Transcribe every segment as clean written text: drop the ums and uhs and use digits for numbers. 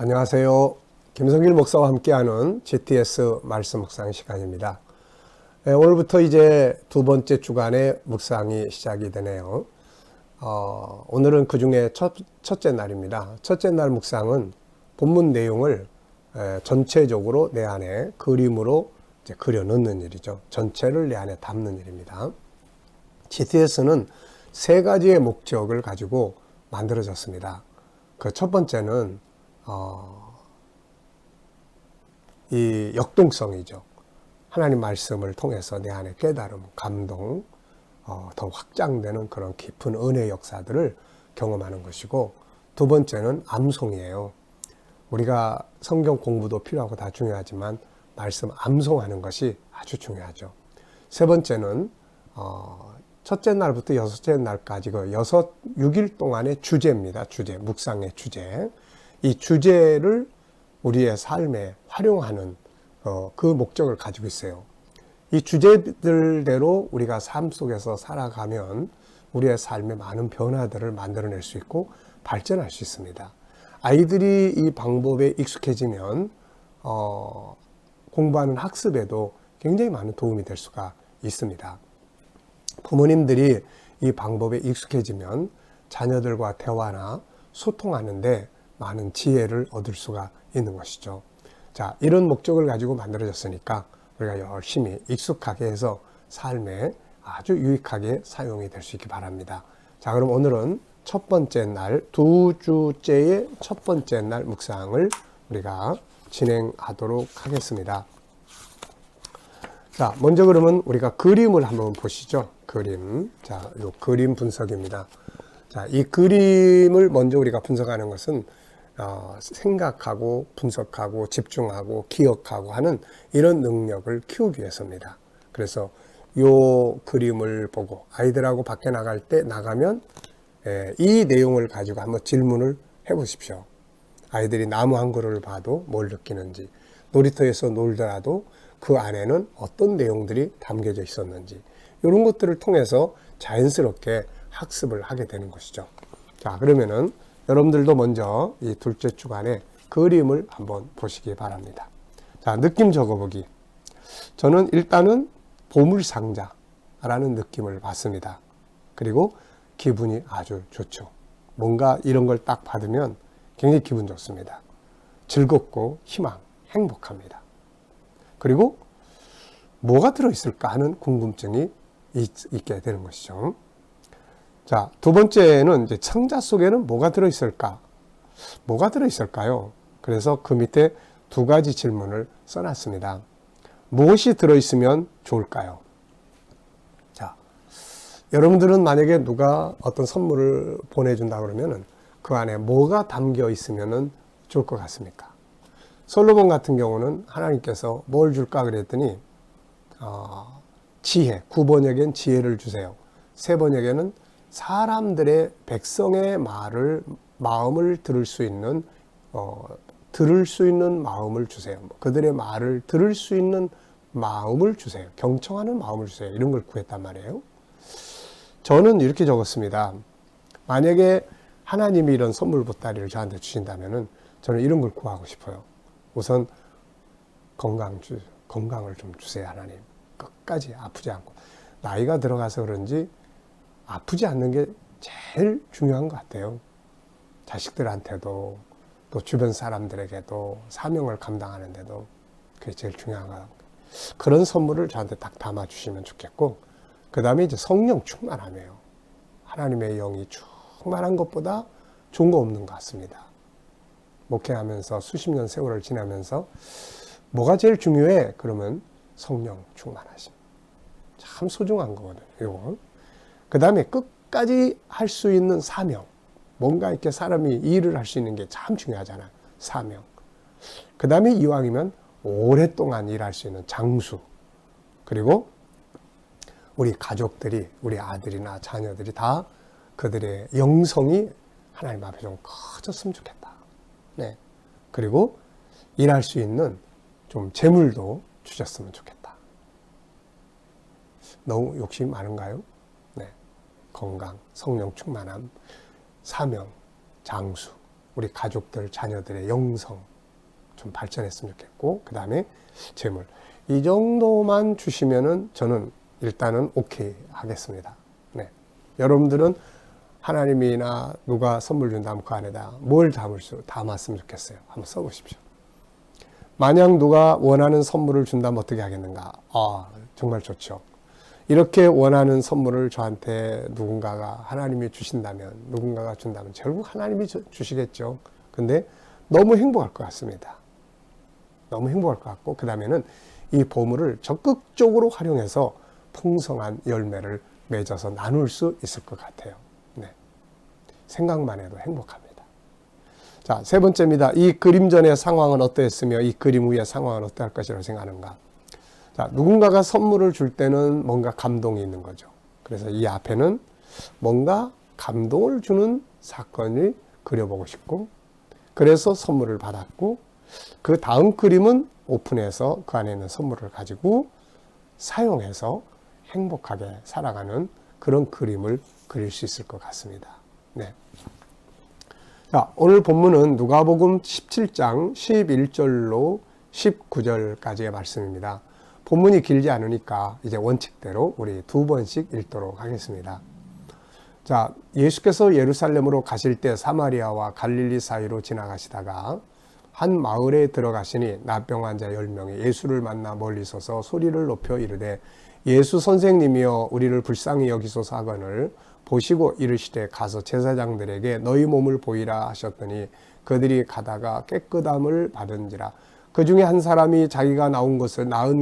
안녕하세요. 김성길 목사와 함께하는 GTS 말씀 묵상 시간입니다. 오늘부터 이제 두 번째 주간의 묵상이 시작이 되네요. 오늘은 그 중에 첫째 날입니다. 첫째 날 묵상은 본문 내용을 전체적으로 내 안에 그림으로 이제 그려 넣는 일이죠. 전체를 내 안에 담는 일입니다. GTS는 세 가지의 목적을 가지고 만들어졌습니다. 그 첫 번째는 이 역동성이죠. 하나님 말씀을 통해서 내 안에 깨달음, 감동, 더 확장되는 그런 깊은 은혜 역사들을 경험하는 것이고, 두 번째는 암송이에요. 우리가 성경 공부도 필요하고 다 중요하지만 말씀 암송하는 것이 아주 중요하죠. 세 번째는 첫째 날부터 여섯째 날까지 그 6일 동안의 주제입니다. 주제, 묵상의 주제. 이 주제를 우리의 삶에 활용하는 그 목적을 가지고 있어요. 이 주제들대로 우리가 삶 속에서 살아가면 우리의 삶에 많은 변화들을 만들어낼 수 있고 발전할 수 있습니다. 아이들이 이 방법에 익숙해지면 공부하는 학습에도 굉장히 많은 도움이 될 수가 있습니다. 부모님들이 이 방법에 익숙해지면 자녀들과 대화나 소통하는데 많은 지혜를 얻을 수가 있는 것이죠. 자, 이런 목적을 가지고 만들어졌으니까 우리가 열심히 익숙하게 해서 삶에 아주 유익하게 사용이 될 수 있기 바랍니다. 자, 그럼 오늘은 첫 번째 날, 두 주째의 첫 번째 날 묵상을 우리가 진행하도록 하겠습니다. 자, 먼저 그러면 우리가 그림을 한번 보시죠. 그림. 자, 요 그림 분석입니다. 자, 이 그림을 먼저 우리가 분석하는 것은 생각하고 분석하고 집중하고 기억하고 하는 이런 능력을 키우기 위해서입니다. 그래서 요 그림을 보고 아이들하고 밖에 나갈 때 나가면 이 내용을 가지고 한번 질문을 해보십시오. 아이들이 나무 한 그루를 봐도 뭘 느끼는지, 놀이터에서 놀더라도 그 안에는 어떤 내용들이 담겨져 있었는지, 이런 것들을 통해서 자연스럽게 학습을 하게 되는 것이죠. 자, 그러면은 여러분들도 먼저 이 둘째 주간에 그림을 한번 보시기 바랍니다. 자, 느낌 적어보기. 저는 일단은 보물상자라는 느낌을 받습니다. 그리고 기분이 아주 좋죠. 뭔가 이런 걸 딱 받으면 굉장히 기분 좋습니다. 즐겁고 희망, 행복합니다. 그리고 뭐가 들어있을까 하는 궁금증이 있게 되는 것이죠. 자, 두 번째는 이제 상자 속에는 뭐가 들어있을까? 뭐가 들어있을까요? 그래서 그 밑에 두 가지 질문을 써놨습니다. 무엇이 들어있으면 좋을까요? 자, 여러분들은 만약에 누가 어떤 선물을 보내준다 그러면은 그 안에 뭐가 담겨 있으면 좋을 것 같습니까? 솔로몬 같은 경우는 하나님께서 뭘 줄까 그랬더니 지혜, 9번역엔 지혜를 주세요. 3번역에는 사람들의 백성의 마음을 들을 수 있는 마음을 주세요. 그들의 말을 들을 수 있는 마음을 주세요. 경청하는 마음을 주세요. 이런 걸 구했단 말이에요. 저는 이렇게 적었습니다. 만약에 하나님이 이런 선물 보따리를 저한테 주신다면은 저는 이런 걸 구하고 싶어요. 우선 건강을 좀 주세요, 하나님. 끝까지 아프지 않고. 나이가 들어가서 그런지 아프지 않는 게 제일 중요한 것 같아요. 자식들한테도 또 주변 사람들에게도 사명을 감당하는데도 그게 제일 중요한 것 같아요. 그런 선물을 저한테 딱 담아주시면 좋겠고, 그 다음에 이제 성령 충만함이에요. 하나님의 영이 충만한 것보다 좋은 거 없는 것 같습니다. 목회하면서 수십 년 세월을 지나면서 뭐가 제일 중요해? 그러면 성령 충만하심. 참 소중한 거거든요. 이거. 그 다음에 끝까지 할 수 있는 사명. 뭔가 이렇게 사람이 일을 할 수 있는 게 참 중요하잖아요. 사명. 그 다음에 이왕이면 오랫동안 일할 수 있는 장수. 그리고 우리 가족들이, 우리 아들이나 자녀들이 다 그들의 영성이 하나님 앞에 좀 커졌으면 좋겠다. 네. 그리고 일할 수 있는 좀 재물도 주셨으면 좋겠다. 너무 욕심이 많은가요? 네. 건강, 성령 충만함, 사명, 장수. 우리 가족들, 자녀들의 영성 좀 발전했으면 좋겠고, 그 다음에 재물. 이 정도만 주시면은 저는 일단은 오케이 하겠습니다. 네. 여러분들은 하나님이나 누가 선물 준다면 그 안에다 뭘 담았으면 좋겠어요. 한번 써보십시오. 만약 누가 원하는 선물을 준다면 어떻게 하겠는가? 정말 좋죠. 이렇게 원하는 선물을 저한테 누군가가 하나님이 주신다면, 누군가가 준다면 결국 하나님이 주시겠죠. 근데 너무 행복할 것 같습니다. 너무 행복할 것 같고, 그 다음에는 이 보물을 적극적으로 활용해서 풍성한 열매를 맺어서 나눌 수 있을 것 같아요. 네. 생각만 해도 행복합니다. 자, 세 번째입니다. 이 그림 전의 상황은 어떠했으며 이 그림 후의 상황은 어떠할 것이라고 생각하는가? 자, 누군가가 선물을 줄 때는 뭔가 감동이 있는 거죠. 그래서 이 앞에는 뭔가 감동을 주는 사건을 그려보고 싶고, 그래서 선물을 받았고, 그 다음 그림은 오픈해서 그 안에 있는 선물을 가지고 사용해서 행복하게 살아가는 그런 그림을 그릴 수 있을 것 같습니다. 네. 자, 오늘 본문은 누가복음 17장 11절로 19절까지의 말씀입니다. 본문이 길지 않으니까 이제 원칙대로 우리 두 번씩 읽도록 하겠습니다. 자, 예수께서 예루살렘으로 가실 때 사마리아와 갈릴리 사이로 지나가시다가 한 마을에 들어가시니 나병 환자 10명이 예수를 만나 멀리 서서 소리를 높여 이르되 예수 선생님이여 우리를 불쌍히 여기소서 하거늘 보시고 이르시되 가서 제사장들에게 너희 몸을 보이라 하셨더니 그들이 가다가 깨끗함을 받은지라. 그 중에 한 사람이 자기가 낳은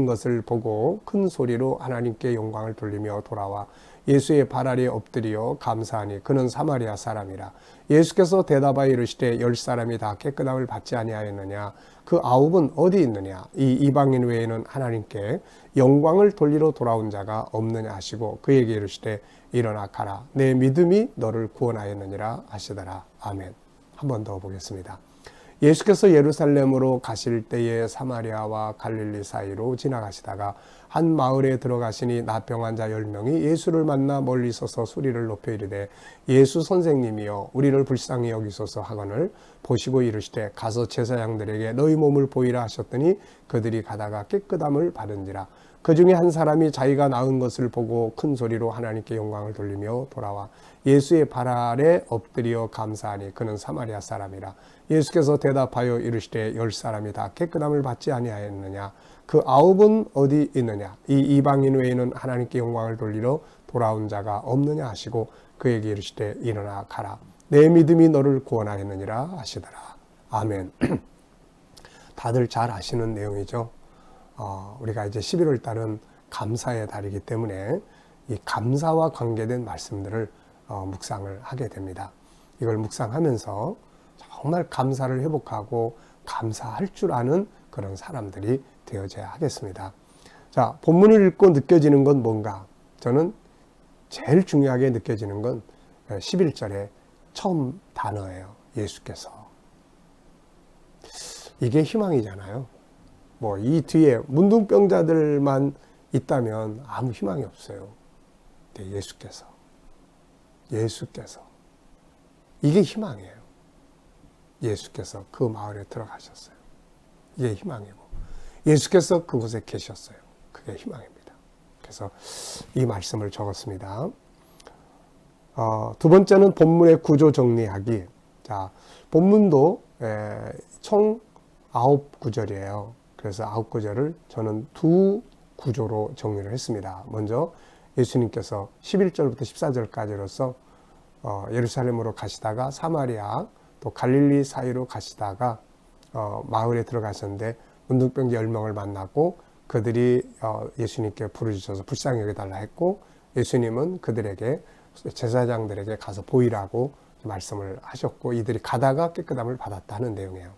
것을 보고 큰 소리로 하나님께 영광을 돌리며 돌아와 예수의 발 아래에 엎드려 감사하니 그는 사마리아 사람이라. 예수께서 대답하여 이르시되 10사람이 다 깨끗함을 받지 아니하였느냐? 그 9은 어디 있느냐? 이 이방인 외에는 하나님께 영광을 돌리러 돌아온 자가 없느냐 하시고 그에게 이르시되 일어나 가라. 내 믿음이 너를 구원하였느니라 하시더라. 아멘. 한 번 더 보겠습니다. 예수께서 예루살렘으로 가실 때에 사마리아와 갈릴리 사이로 지나가시다가 한 마을에 들어가시니 나병 환자 10명이 예수를 만나 멀리 서서 소리를 높여 이르되 예수 선생님이여 우리를 불쌍히 여기소서 하거늘 보시고 이르시되 가서 제사장들에게 너희 몸을 보이라 하셨더니 그들이 가다가 깨끗함을 받은지라. 그 중에 한 사람이 자기가 낳은 것을 보고 큰 소리로 하나님께 영광을 돌리며 돌아와 예수의 발 아래 엎드려 감사하니 그는 사마리아 사람이라. 예수께서 대답하여 이르시되 10사람이 다 깨끗함을 받지 아니하였느냐? 그 9은 어디 있느냐? 이 이방인 외에는 하나님께 영광을 돌리러 돌아온 자가 없느냐 하시고 그에게 이르시되 일어나 가라. 내 믿음이 너를 구원하였느니라 하시더라. 아멘. 다들 잘 아시는 내용이죠. 우리가 이제 11월 달은 감사의 달이기 때문에 이 감사와 관계된 말씀들을 묵상을 하게 됩니다. 이걸 묵상하면서 정말 감사를 회복하고 감사할 줄 아는 그런 사람들이 되어져야 하겠습니다. 자, 본문을 읽고 느껴지는 건 뭔가? 저는 제일 중요하게 느껴지는 건 11절의 처음 단어예요. 예수께서. 이게 희망이잖아요. 뭐 이 뒤에 문둥병자들만 있다면 아무 희망이 없어요. 근데 예수께서 이게 희망이에요. 예수께서 그 마을에 들어가셨어요. 이게 희망이고 예수께서 그곳에 계셨어요. 그게 희망입니다. 그래서 이 말씀을 적었습니다. 두 번째는 본문의 구조 정리하기. 자, 본문도 총 9구절이에요. 그래서 9구절을 저는 두 구조로 정리를 했습니다. 먼저 예수님께서 11절부터 14절까지로서 예루살렘으로 가시다가 사마리아 또 갈릴리 사이로 가시다가 마을에 들어가셨는데 문둥병자 10명을 만나고 그들이 예수님께 부르짖어서 불쌍히 여겨달라 했고 예수님은 그들에게 제사장들에게 가서 보이라고 말씀을 하셨고 이들이 가다가 깨끗함을 받았다는 내용이에요.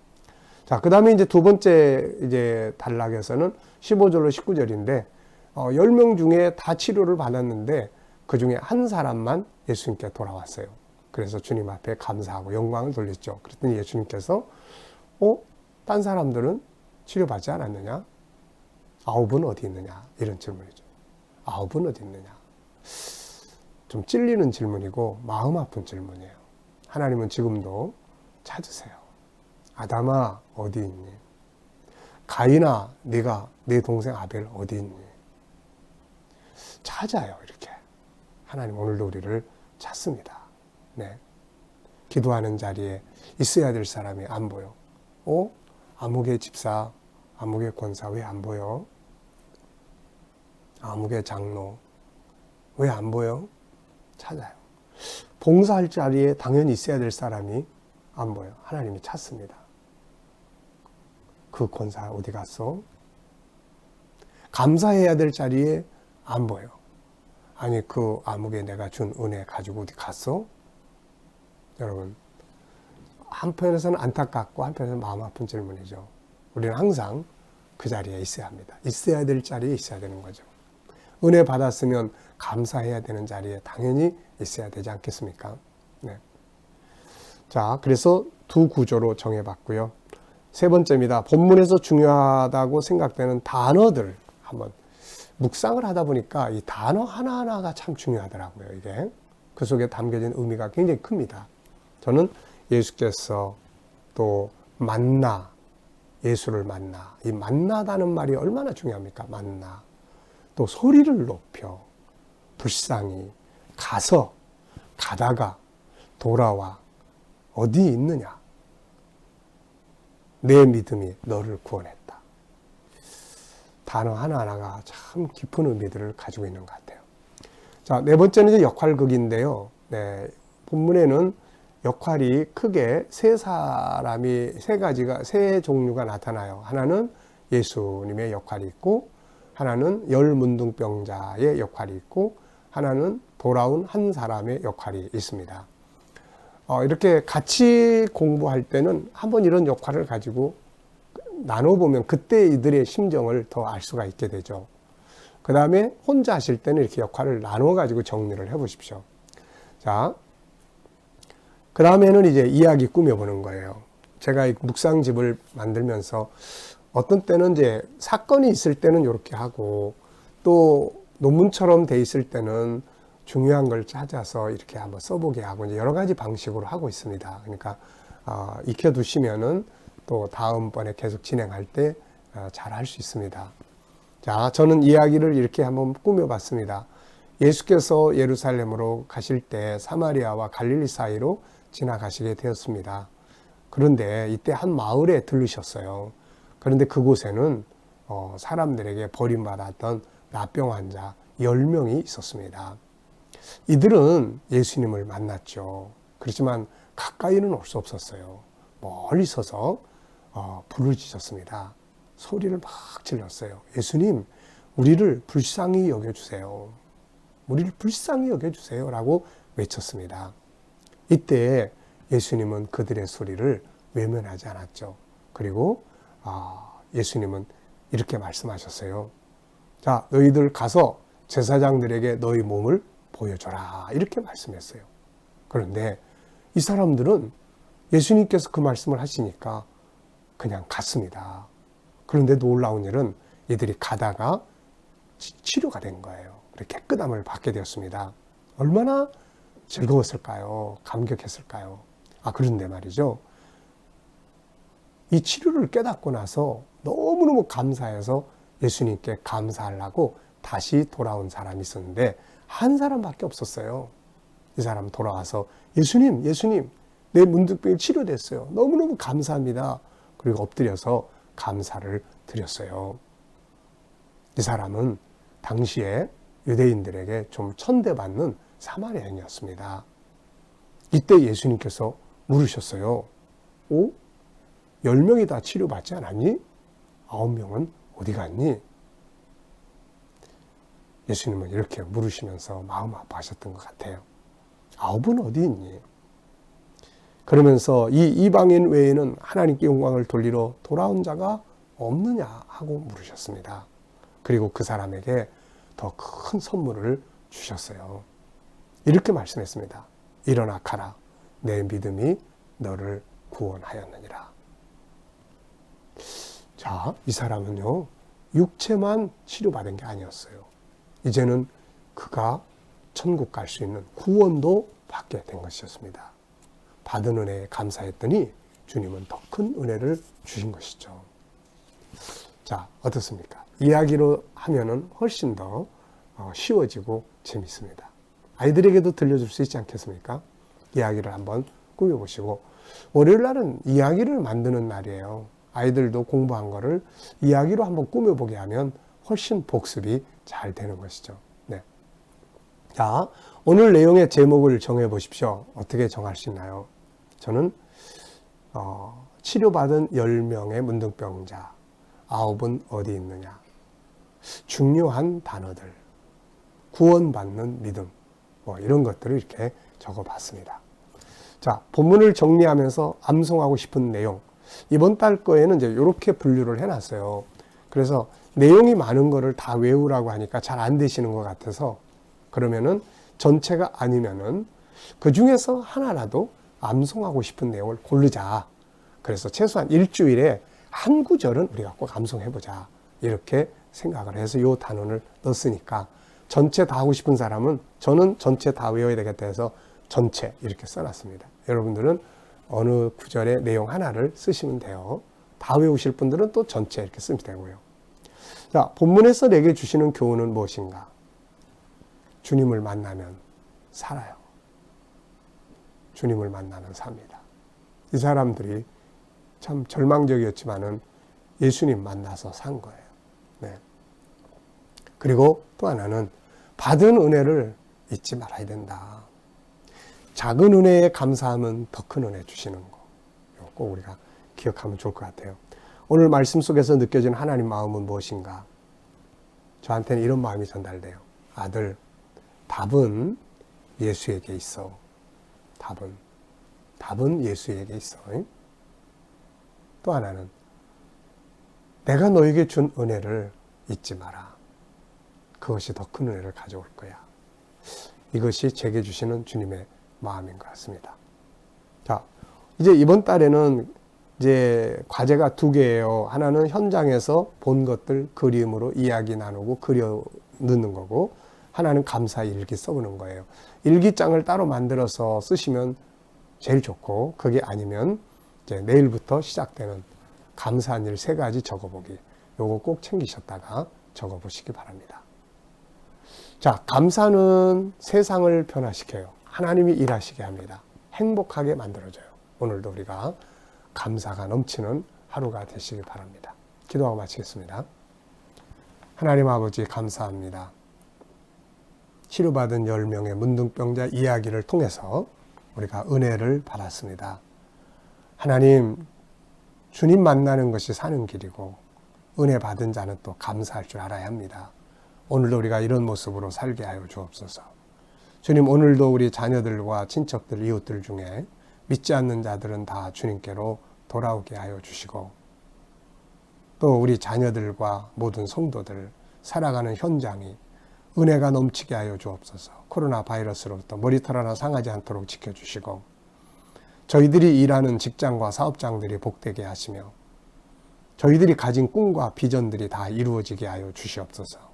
자, 그 다음에 이제 두 번째 이제 단락에서는 15절로 19절인데 10명 중에 다 치료를 받았는데 그 중에 한 사람만 예수님께 돌아왔어요. 그래서 주님 앞에 감사하고 영광을 돌렸죠. 그랬더니 예수님께서 딴 사람들은 치료받지 않았느냐? 9은 어디 있느냐? 이런 질문이죠. 9은 어디 있느냐? 좀 찔리는 질문이고 마음 아픈 질문이에요. 하나님은 지금도 찾으세요. 아담아 어디 있니? 가인아 네가 내 동생 아벨 어디 있니? 찾아요. 이렇게 하나님 오늘도 우리를 찾습니다. 네. 기도하는 자리에 있어야 될 사람이 안 보여. 아무개 집사, 아무개 권사 왜 안 보여? 아무개 장로 왜 안 보여? 찾아요. 봉사할 자리에 당연히 있어야 될 사람이 안 보여. 하나님이 찾습니다. 그 권사 어디 갔어? 감사해야 될 자리에 안 보여. 아니 그 아무개 내가 준 은혜 가지고 어디 갔어? 여러분 한편에서는 안타깝고 한편에서는 마음 아픈 질문이죠. 우리는 항상 그 자리에 있어야 합니다. 있어야 될 자리에 있어야 되는 거죠. 은혜 받았으면 감사해야 되는 자리에 당연히 있어야 되지 않겠습니까? 네. 자, 그래서 두 구조로 정해봤고요. 세 번째입니다. 본문에서 중요하다고 생각되는 단어들 한번 묵상을 하다 보니까 이 단어 하나하나가 참 중요하더라고요. 이게 그 속에 담겨진 의미가 굉장히 큽니다. 저는 예수께서 또 만나, 예수를 만나, 이 만나다는 말이 얼마나 중요합니까? 만나. 또 소리를 높여, 불쌍히, 가서, 가다가, 돌아와, 어디 있느냐? 내 믿음이 너를 구원했다. 단어 하나하나가 참 깊은 의미들을 가지고 있는 것 같아요. 자, 네 번째는 이제 역할극인데요. 네, 본문에는 역할이 크게 세 종류가 나타나요. 하나는 예수님의 역할이 있고, 하나는 열문둥병자의 역할이 있고, 하나는 돌아온 한 사람의 역할이 있습니다. 이렇게 같이 공부할 때는 한번 이런 역할을 가지고 나눠보면 그때 이들의 심정을 더 알 수가 있게 되죠. 그 다음에 혼자 하실 때는 이렇게 역할을 나눠가지고 정리를 해보십시오. 자, 그 다음에는 이제 이야기 꾸며보는 거예요. 제가 이 묵상집을 만들면서 어떤 때는 이제 사건이 있을 때는 이렇게 하고 또 논문처럼 돼 있을 때는 중요한 걸 찾아서 이렇게 한번 써보게 하고 이제 여러 가지 방식으로 하고 있습니다. 그러니까 익혀두시면은 또 다음번에 계속 진행할 때 잘 할 수 있습니다. 자, 저는 이야기를 이렇게 한번 꾸며봤습니다. 예수께서 예루살렘으로 가실 때 사마리아와 갈릴리 사이로 지나가시게 되었습니다. 그런데 이때 한 마을에 들르셨어요. 그런데 그곳에는 사람들에게 버림받았던 나병 환자 10명이 있었습니다. 이들은 예수님을 만났죠. 그렇지만 가까이는 올 수 없었어요. 멀리 서서 부르짖었습니다. 소리를 막 질렀어요. 예수님, 우리를 불쌍히 여겨주세요. 우리를 불쌍히 여겨주세요. 라고 외쳤습니다. 이때 예수님은 그들의 소리를 외면하지 않았죠. 그리고 예수님은 이렇게 말씀하셨어요. 자, 너희들 가서 제사장들에게 너희 몸을 보여줘라. 이렇게 말씀했어요. 그런데 이 사람들은 예수님께서 그 말씀을 하시니까 그냥 갔습니다. 그런데 놀라운 일은 이들이 가다가 치료가 된 거예요. 그렇게 깨끗함을 받게 되었습니다. 얼마나 즐거웠을까요? 감격했을까요? 그런데 말이죠. 이 치료를 깨닫고 나서 너무너무 감사해서 예수님께 감사하려고 다시 돌아온 사람이 있었는데 한 사람밖에 없었어요. 이 사람 돌아와서 예수님, 내 문둥병이 치료됐어요. 너무너무 감사합니다. 그리고 엎드려서 감사를 드렸어요. 이 사람은 당시에 유대인들에게 좀 천대받는 사마리아인이었습니다. 이때 예수님께서 물으셨어요. 10명이 다 치료받지 않았니? 9명은 어디 갔니? 예수님은 이렇게 물으시면서 마음 아파하셨던 것 같아요. 9은 어디 있니? 그러면서 이 이방인 외에는 하나님께 영광을 돌리러 돌아온 자가 없느냐 하고 물으셨습니다. 그리고 그 사람에게 더 큰 선물을 주셨어요. 이렇게 말씀했습니다. 일어나 가라. 내 믿음이 너를 구원하였느니라. 자, 이 사람은요, 육체만 치료받은 게 아니었어요. 이제는 그가 천국 갈 수 있는 구원도 받게 된 것이었습니다. 받은 은혜에 감사했더니 주님은 더 큰 은혜를 주신 것이죠. 자, 어떻습니까? 이야기로 하면은 훨씬 더 쉬워지고 재밌습니다. 아이들에게도 들려줄 수 있지 않겠습니까? 이야기를 한번 꾸며보시고, 월요일 날은 이야기를 만드는 날이에요. 아이들도 공부한 거를 이야기로 한번 꾸며보게 하면 훨씬 복습이 잘 되는 것이죠. 네. 자, 오늘 내용의 제목을 정해보십시오. 어떻게 정할 수 있나요? 저는 치료받은 10명의 문둥병자, 9은 어디 있느냐, 중요한 단어들, 구원받는 믿음, 이런 것들을 이렇게 적어봤습니다. 자, 본문을 정리하면서 암송하고 싶은 내용, 이번 달 거에는 이제 이렇게 분류를 해놨어요. 그래서 내용이 많은 거를 다 외우라고 하니까 잘 안 되시는 것 같아서, 그러면은 전체가 아니면은 그 중에서 하나라도 암송하고 싶은 내용을 고르자. 그래서 최소한 일주일에 한 구절은 우리가 꼭 암송해보자. 이렇게 생각을 해서 이 단원을 넣었으니까, 전체 다 하고 싶은 사람은 저는 전체 다 외워야 되겠다 해서 전체 이렇게 써놨습니다. 여러분들은 어느 구절의 내용 하나를 쓰시면 돼요. 다 외우실 분들은 또 전체 이렇게 쓰면 되고요. 자, 본문에서 내게 주시는 교훈은 무엇인가? 주님을 만나면 살아요. 주님을 만나면 삽니다. 이 사람들이 참 절망적이었지만은 예수님 만나서 산 거예요. 네. 그리고 또 하나는 받은 은혜를 잊지 말아야 된다. 작은 은혜에 감사하면 더 큰 은혜 주시는 거. 이거 꼭 우리가 기억하면 좋을 것 같아요. 오늘 말씀 속에서 느껴지는 하나님 마음은 무엇인가? 저한테는 이런 마음이 전달돼요. 아들, 답은 예수에게 있어. 답은 예수에게 있어. 또 하나는 내가 너에게 준 은혜를 잊지 마라. 그것이 더 큰 은혜를 가져올 거야. 이것이 제게 주시는 주님의 마음인 것 같습니다. 자, 이제 이번 달에는 이제 과제가 2개예요. 하나는 현장에서 본 것들 그림으로 이야기 나누고 그려 넣는 거고, 하나는 감사 일기 써보는 거예요. 일기장을 따로 만들어서 쓰시면 제일 좋고, 그게 아니면 이제 내일부터 시작되는 감사한 일 3가지 적어보기. 요거 꼭 챙기셨다가 적어보시기 바랍니다. 자, 감사는 세상을 변화시켜요. 하나님이 일하시게 합니다. 행복하게 만들어줘요. 오늘도 우리가 감사가 넘치는 하루가 되시길 바랍니다. 기도하고 마치겠습니다. 하나님 아버지 감사합니다. 치료받은 10명의 문둥병자 이야기를 통해서 우리가 은혜를 받았습니다. 하나님, 주님 만나는 것이 사는 길이고 은혜 받은 자는 또 감사할 줄 알아야 합니다. 오늘도 우리가 이런 모습으로 살게 하여 주옵소서. 주님, 오늘도 우리 자녀들과 친척들, 이웃들 중에 믿지 않는 자들은 다 주님께로 돌아오게 하여 주시고, 또 우리 자녀들과 모든 성도들 살아가는 현장이 은혜가 넘치게 하여 주옵소서. 코로나 바이러스로부터 머리털 하나 상하지 않도록 지켜주시고, 저희들이 일하는 직장과 사업장들이 복되게 하시며, 저희들이 가진 꿈과 비전들이 다 이루어지게 하여 주시옵소서.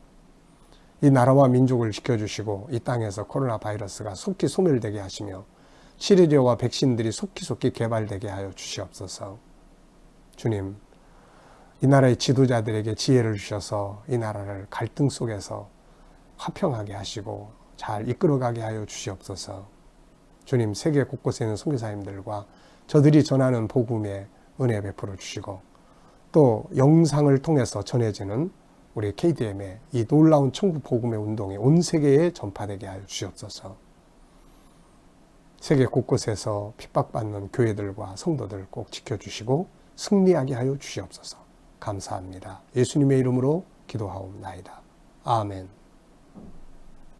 이 나라와 민족을 지켜주시고, 이 땅에서 코로나 바이러스가 속히 소멸되게 하시며, 치료제와 백신들이 속히 개발되게 하여 주시옵소서. 주님, 이 나라의 지도자들에게 지혜를 주셔서 이 나라를 갈등 속에서 화평하게 하시고 잘 이끌어가게 하여 주시옵소서. 주님, 세계 곳곳에 있는 선교사님들과 저들이 전하는 복음에 은혜 베풀어 주시고, 또 영상을 통해서 전해지는 우리 KDM의 이 놀라운 천국 복음의 운동이 온 세계에 전파되게 하여 주시옵소서. 세계 곳곳에서 핍박받는 교회들과 성도들 꼭 지켜주시고 승리하게 하여 주시옵소서. 감사합니다. 예수님의 이름으로 기도하옵나이다. 아멘.